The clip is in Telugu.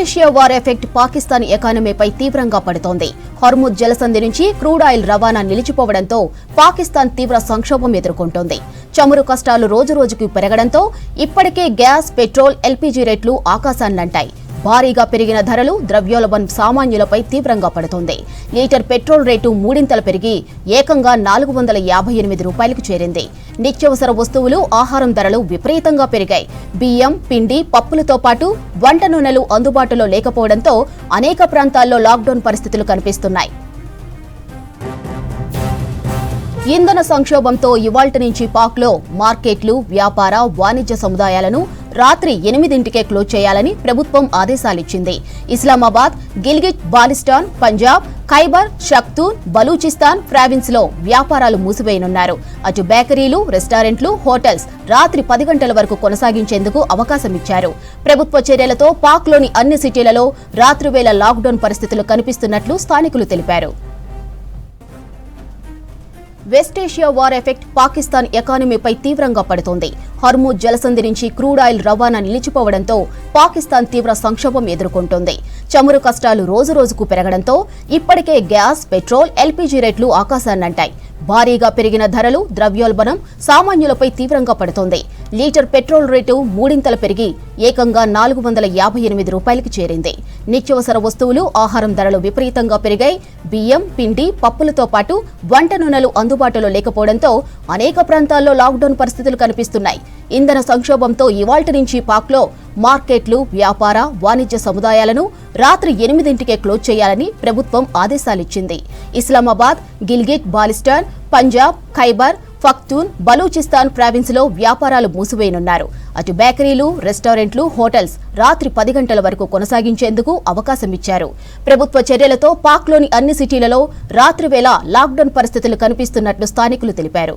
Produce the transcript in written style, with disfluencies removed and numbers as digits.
West Asia war effect Pakistan ఎకానమీపై తీవ్రంగా పడుతోంది. హార్ముజ్ జలసంధి నుంచి క్రూడ్ ఆయిల్ రవాణా నిలిచిపోవడంతో పాకిస్తాన్ తీవ్ర సంక్షోభం ఎదుర్కొంటోంది. చమురు కష్టాలు రోజురోజుకు పెరగడంతో ఇప్పటికే గ్యాస్, పెట్రోల్, ఎల్పీజీ రేట్లు ఆకాశాన్నంటాయి. భారీగా పెరిగిన ధరలు ద్రవ్యోల్బణం సామాన్యులపై తీవ్రంగా పడుతోంది. లీటర్ పెట్రోల్ రేటు మూడింతలు పెరిగి ఏకంగా 458 రూపాయలకు చేరింది. నిత్యావసర వస్తువులు, ఆహారం ధరలు విపరీతంగా పెరిగాయి. బియ్యం, పిండి, పప్పులతో పాటు వంట నూనెలు అందుబాటులో లేకపోవడంతో అనేక ప్రాంతాల్లో లాక్డౌన్ పరిస్థితులు కనిపిస్తున్నాయి. ఇంధన సంక్షోభంతో ఇవాల్టి నుంచి పాక్లో మార్కెట్లు, వ్యాపార, వాణిజ్య సముదాయాలను రాత్రి 8ంటికే క్లోజ్ చేయాలని ప్రభుత్వం ఆదేశాలిచ్చింది. ఇస్లామాబాద్, గిల్గిట్ బాల్టిస్తాన్, పంజాబ్, ఖైబర్, పఖ్తూన్, బలూచిస్తాన్ ప్రావిన్స్ లో వ్యాపారాలు మూసివేయనున్నారు. అటు బేకరీలు, రెస్టారెంట్లు, హోటల్స్ రాత్రి 10 గంటల వరకు కొనసాగించేందుకు అవకాశమిచ్చారు. ప్రభుత్వ చర్యలతో పాక్లోని అన్ని సిటీలలో రాత్రివేళ లాక్డౌన్ పరిస్థితులు కనిపిస్తున్నట్లు స్థానికులు తెలిపారు. West Asia war effect Pakistan ఎకానమీపై తీవ్రంగా పడుతోంది. హార్ముజ్ జలసంధి నుంచి క్రూడ్ ఆయిల్ రవాణా నిలిచిపోవడంతో పాకిస్తాన్ తీవ్ర సంక్షోభం ఎదుర్కొంటోంది. చమురు కష్టాలు రోజురోజుకు పెరగడంతో ఇప్పటికే గ్యాస్, పెట్రోల్, ఎల్పీజీ రేట్లు ఆకాశాన్నంటాయి. భారీగా పెరిగిన ధరలు ద్రవ్యోల్బణం సామాన్యులపై తీవ్రంగా పడుతోంది. లీటర్ పెట్రోల్ రేటు మూడింతలు పెరిగి ఏకంగా 458 రూపాయలకు చేరింది. నిత్యావసర వస్తువులు, ఆహారం ధరలు విపరీతంగా పెరిగాయి. బియ్యం, పిండి, పప్పులతో పాటు వంట నూనెలు అందుబాటులో లేకపోవడంతో అనేక ప్రాంతాల్లో లాక్డౌన్ పరిస్థితులు కనిపిస్తున్నాయి. ఇంధన సంక్షోభంతో ఇవాల్టి నుంచి పాక్లో మార్కెట్లు, వ్యాపార, వాణిజ్య సముదాయాలను రాత్రి 8ంటికే క్లోజ్ చేయాలని ప్రభుత్వం ఆదేశాలిచ్చింది. ఇస్లామాబాద్, గిల్గిట్ బాల్టిస్తాన్, పంజాబ్, ఖైబర్, పఖ్తూన్, బలూచిస్తాన్ ప్రావిన్స్ లో వ్యాపారాలు మూసివేయనున్నారు. అటు బేకరీలు, రెస్టారెంట్లు, హోటల్స్ రాత్రి 10 గంటల వరకు కొనసాగించేందుకు అవకాశమిచ్చారు. ప్రభుత్వ చర్యలతో పాక్లోని అన్ని సిటీలలో రాత్రివేళ లాక్డౌన్ పరిస్థితులు కనిపిస్తున్నట్లు స్థానికులు తెలిపారు.